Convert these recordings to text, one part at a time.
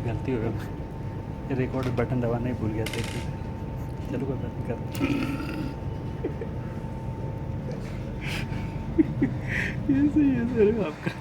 गलती हो गई, रिकॉर्ड बटन दबाना ही भूल गया थे। चलो कोई बात नहीं कर। ये सर आपका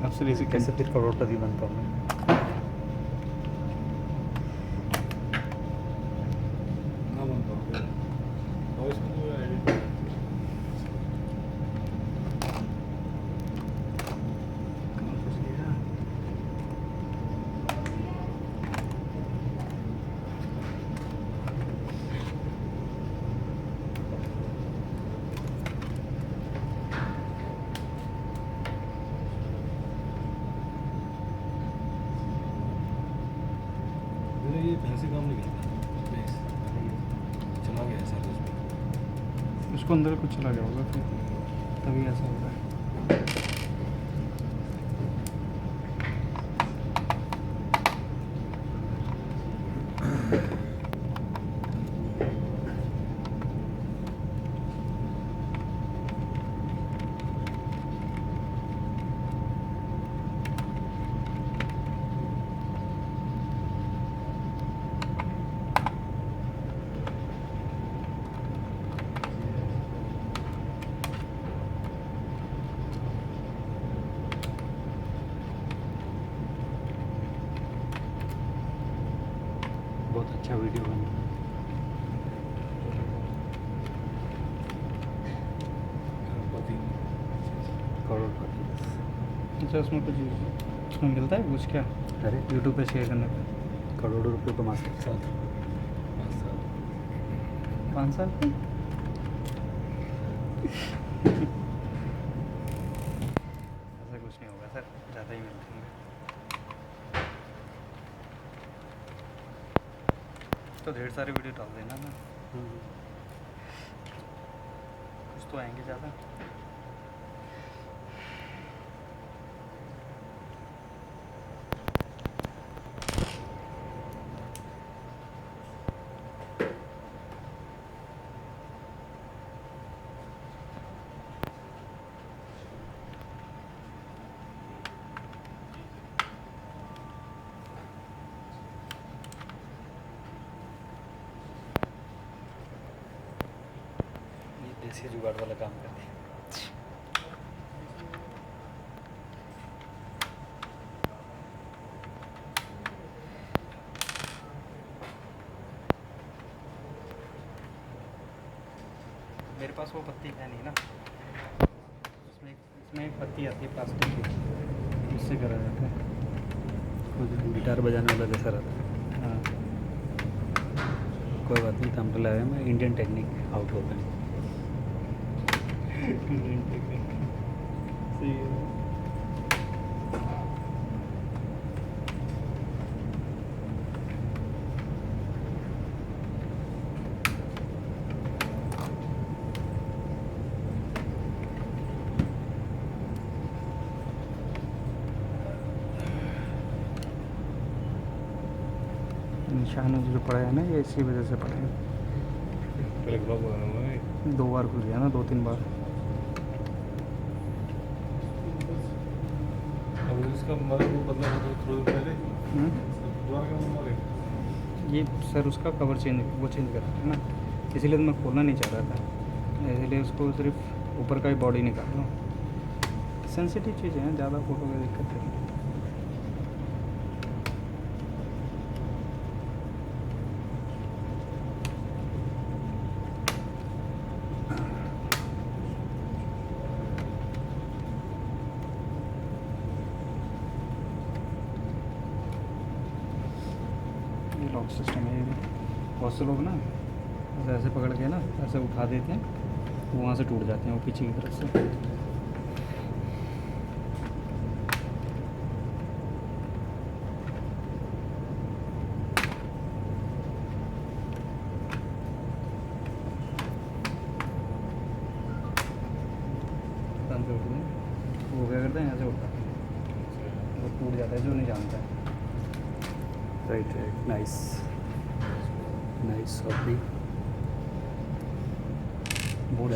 अब सर इसे कैसे फिर करोड़पति बनता हूँ मैं। ये भैंसी काम नहीं करता, चला गया सर उसमें। उसको अंदर कुछ चला गया होगा फिर, तभी ऐसा हो रहा है। बहुत अच्छा वीडियो बन रहा है। करोड़पति। अच्छा उसमें कुछ उसमें मिलता है कुछ क्या? अरे यूट्यूब पे शेयर करने पे करोड़ों रुपए कमा सकते हैं। 5 साल पे ऐसा कुछ नहीं होगा सर, ज़्यादा ही मिलते हैं। तो ढेर सारे वीडियो डाल देना ना, कुछ तो आएंगे ज़्यादा। ये देसी जुगाड़ वाला काम करते हैं। मेरे पास वो पत्ती है नहीं ना, इसमें एक पत्ती आती है प्लास्टिक की, उससे करा जाता है। खुद गिटार बजाने वाला जैसा रहता है। हाँ कोई बात नहीं, थंबनेल आया मैं इंडियन टेक्निक आउट होता है। इंडियन टेक्निक सही है। निशान जो पड़ा है ना, ये इसी वजह से पड़ा है। पहले ब्लॉग बनाना हुआ है, 2 बार खुल गया ना, 2-3 बार। अब इसका मतलब वो बदला था थोड़ी देर पहले दोबारा क्या बनवा रहे? ये सर उसका कवर चेंज करा है ना, इसीलिए तो मैं खोलना नहीं चाह रहा था, इसलिए उसको सिर्फ ऊपर का ही बॉडी निकाल लो। सेंसिटिव चीज़ें हैं, ज़्यादा फोटो की दिक्कत है। लॉक सिस्टम है ये भी। बहुत से लोग ना ऐसे पकड़ के ना ऐसे उठा देते हैं, वहाँ से टूट जाते हैं वो पीछे की तरफ से। वो क्या करते हैं, ऐसे उठाते हैं, वो टूट जाता है जो नहीं जानता है। Right right, nice nice. Board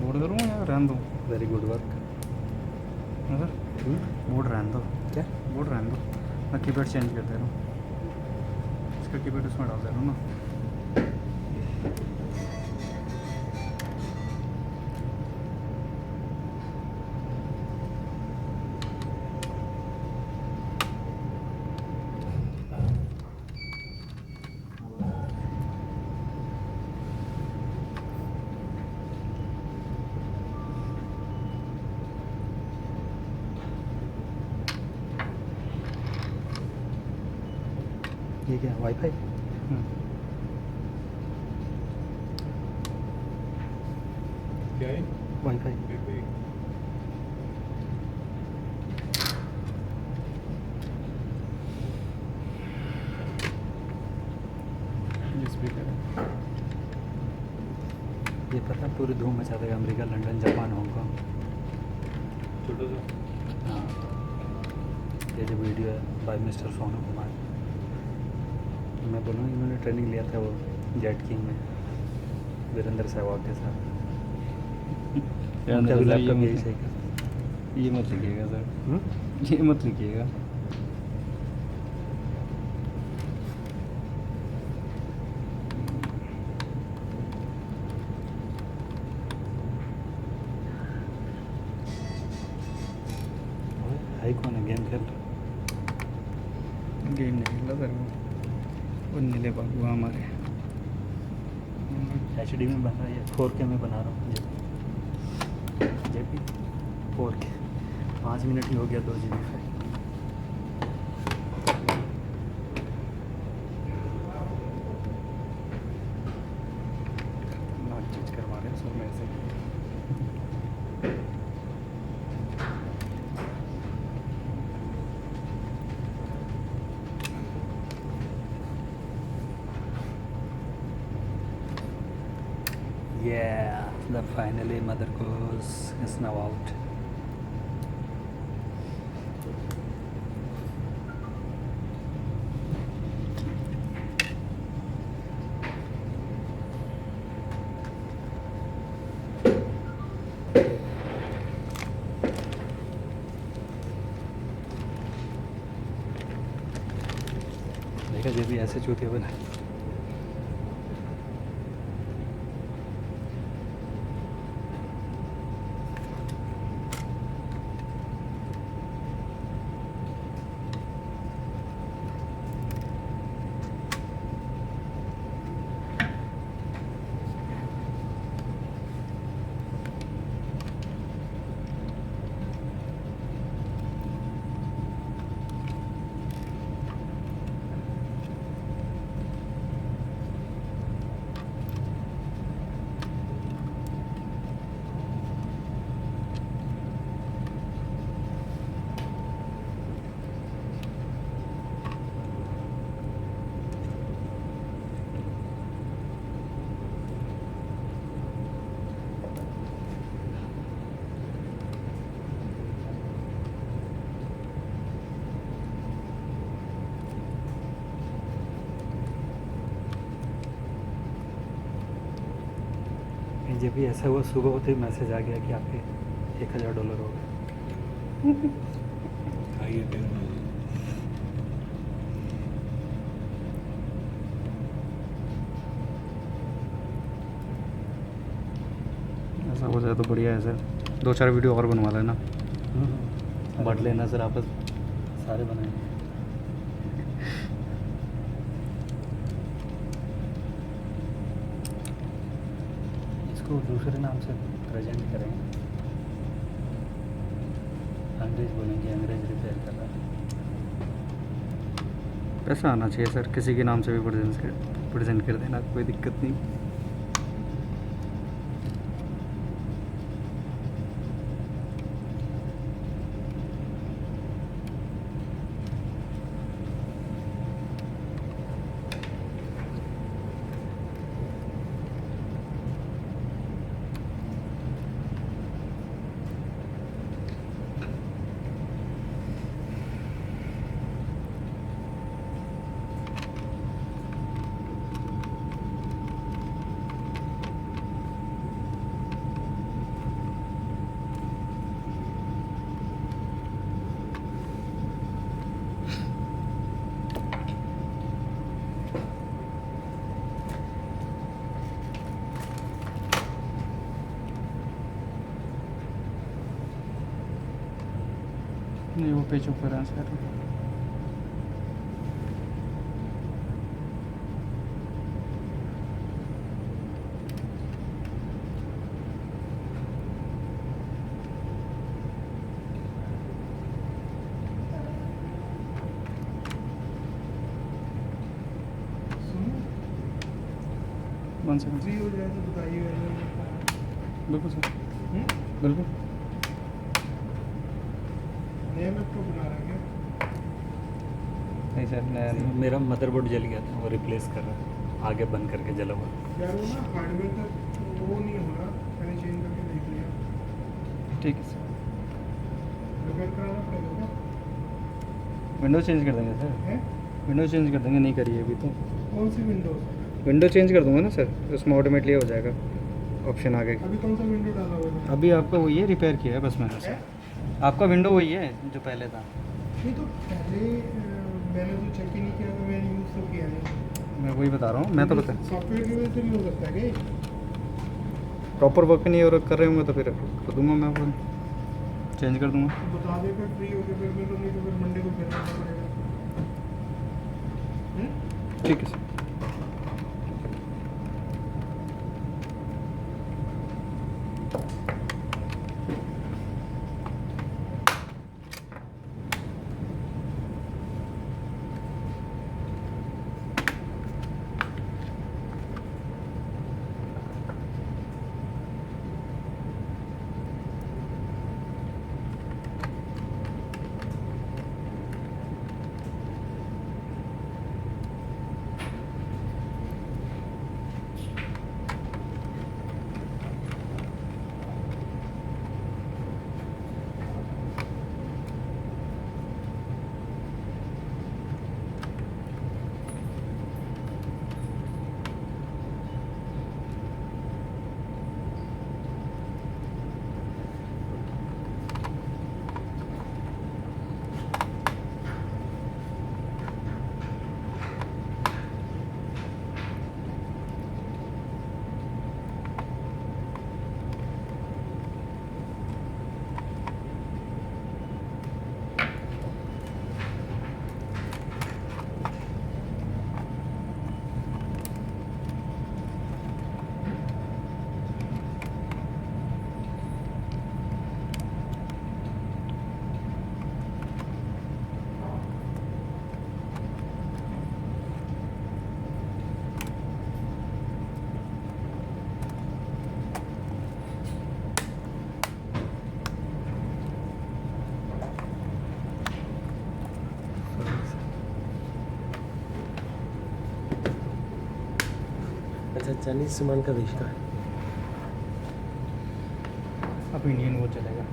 board करूँ या रहने दूँ? Very good work. हाँ सर, बोर्ड रहने दो। क्या? बोर्ड रहने दो, मैं कीपैड चेंज कर दे रहा हूँ। इसका कीपैड उसमें डाल दे रहा हूँ ना। ये क्या वाईफाई? क्या है? वाईफाई। ये स्पीकर है। ये पता पूरी धूम मचा देगा, अमेरिका, लंदन, जापान, हांगकॉन्ग। छोटा सा। हाँ, ये जो वीडियो है बाय मिस्टर सोनू कुमार, मैं बोलूँ इन्होंने ट्रेनिंग लिया था वो जेट किंग में वीरेंद्र सहवाग के साथ। उनका भी लैपटॉप यही सही कर। ये मत लिखिएगा सर, ये मत लिखिएगा। हाई कौन है, गेम खेल रहा? गेम नहीं खेला सर वो नीले बाबू हमारे। HD में बना रहा है, 4K में बना रहा हूँ जे पी 4K। 5 मिनट ही हो गया, 2 GB फाइल। नाक चीज करवा रहे हैं सर मेरे से। Yeah, the finally mother goes is now out. देखा जे भी ऐसे चूतिया बना। जब भी ऐसा हुआ, सुबह होते ही मैसेज आ गया कि आपके $1000 हो गए। High technology. ऐसा हो जाए तो बढ़िया है सर, 2-4 वीडियो और बनवा लेना। बांट लेना सर, आपस सारे बनाएंगे। इसको दूसरे नाम से प्रेजेंट करेंगे, अंग्रेज बोलेंगे, अंग्रेज रिपेयर कर रहा है। पैसा आना चाहिए सर, किसी के नाम से भी प्रेजेंट कर देना, कोई दिक्कत नहीं। नहीं वो पेज ऊपर है सर. 1 सेकंड. फ्री हो जाए तो बताइए. बिल्कुल सर, बिल्कुल. नया लैपटॉप बना रहा है क्या? नहीं सर, नया नहीं. मेरा मदरबोर्ड जल गया था, वो रिप्लेस कर रहा है, आगे बंद करके जला हुआ. यार वो ना हार्डवेयर का वो नहीं हो रहा, मैंने चेंज करके देख लिया. ठीक है सर. रिपेयर कराना पड़ेगा क्या? विंडो चेंज कर देंगे सर. है? विंडो चेंज कर देंगे, नहीं करिए अभी तो. कौन सी विंडोज? विंडो चेंज कर दूंगा ना सर, उसमें ऑटोमेटिकली हो जाएगा ऑप्शन आगे. अभी कौन सा विंडो डाला हुआ है? अभी आपका वही है, रिपेयर किया है बस मैंने है? सर. आपका विंडो वही है जो पहले था. नहीं तो पहले मैंने तो चेक ही नहीं किया, तो मैंने यूज़ तो किया नहीं. मैं वही बता रहा हूँ, मैं तो बता. सॉफ्टवेयर की वजह से भी हो सकता है कि प्रॉपर वर्क नहीं और कर रहे होंगे तो फिर कर दूंगा मैं, आपको चेंज कर दूंगा. बता दे फिर फ्री हो गया, फिर मैं तो नहीं तो फिर मंडे को फिर आना पड़ेगा. ठीक है सर. अच्छा, चाइनीज सामान का बेचता है. अब इंडियन वो चलेगा.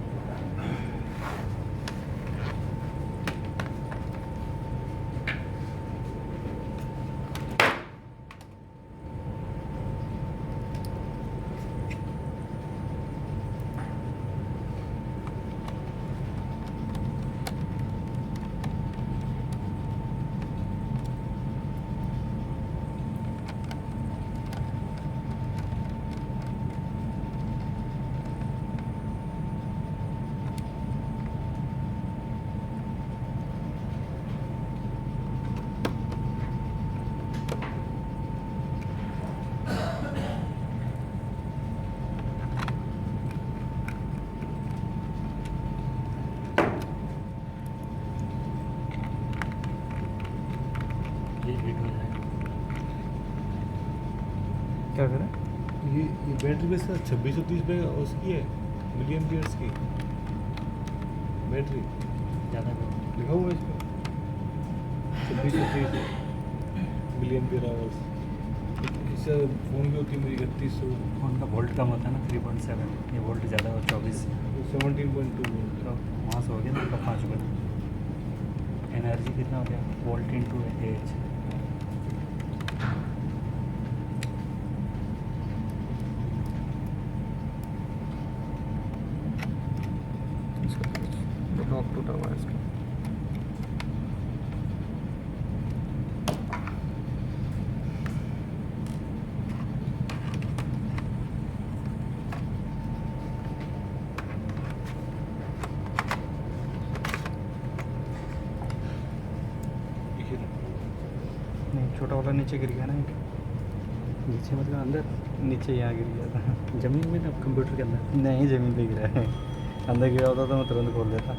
ये हीट हो जाएगा. क्या करें? ये बैटरी बेस 2630 पे उसकी है, मिलियन पेयर्स की बैटरी ज़्यादा लिखा हुआ है इस पर 2630 मिलियन पेयर आवर्स. इससे फ़ोन की होती है मेरी 3100, उनका वोल्ट कम होता है ना 3.7, ये वोल्ट ज़्यादा हो 24, 17.2 तो वहाँ से हो गया ना उनका 5 गुना. एनर्जी कितना हो गया, वोल्ट इंटू एच. लॉक टूटा हुआ है इसका. नहीं, छोटा वाला नीचे गिर गया ना एक। नीचे मतलब अंदर नीचे यहाँ गिर गया था। जमीन में ना कंप्यूटर के अंदर। नहीं, ज़मीन पे गिरा है। अंदर गिरा होता तो मैं तुरंत खोल देता।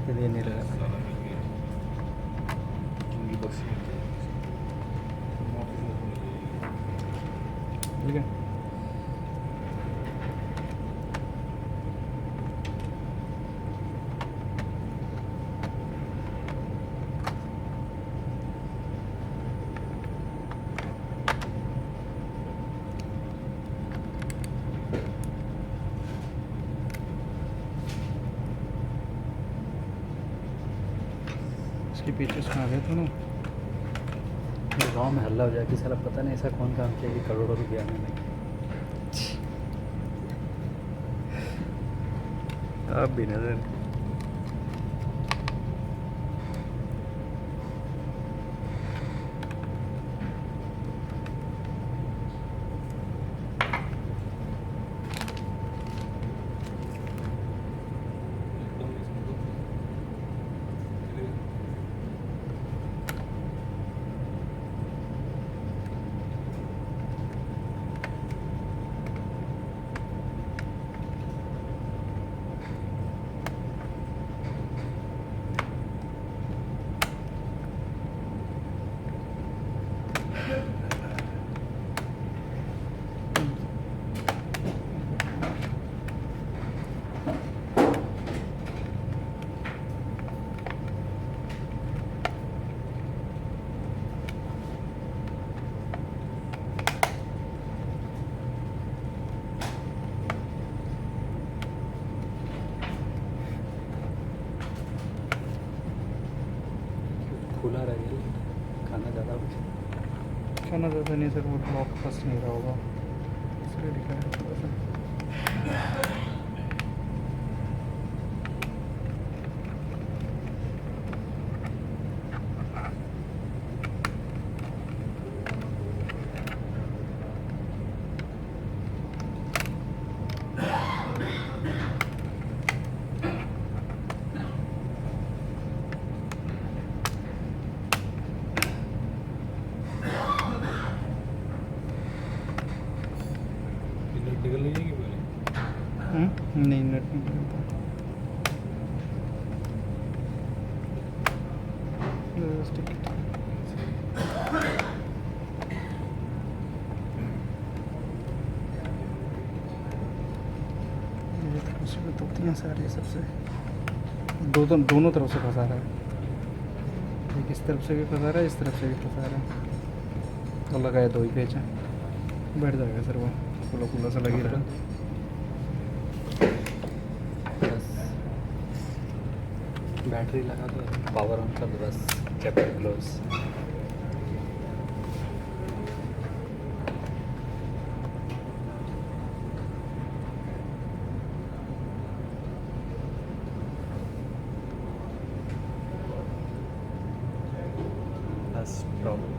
इसलिए नहीं लगा। साला मिल गया उनकी बक्सी में तो मौत से होने लगेगी। ठीक है। इसके पीछे से आ गया था ना। गांव में हल्ला हो जाए कि साला पता नहीं ऐसा कौन काम किया कि करोड़ों रुपया में नहीं। अब भी नजर एकदम इसमें तो चलेगा। खुला रह गया खाना ज़्यादा हो गया। खाना ज़्यादा नहीं सर, वो लॉक फंस नहीं रहा होगा इसलिए दिखा है थोड़ा सा। ये नट निकल नहीं जाएगी पहले। नहीं, नेट नहीं मिलता। स्टिक ये तो उसमें तोती हैं सारी सबसे। दोनों तरफ से फंसा रहा है। एक इस तरफ से भी फंसा रहा है, इस तरफ से भी फंसा रहा है। तो लगाया 2 ही पेच है। बैठ जाएगा सर वो खुला खुला सा लगी रहा। बस बैटरी लगा दो, पावर ऑन कर दो, बस चैप्टर क्लोज। बस प्रॉब्लम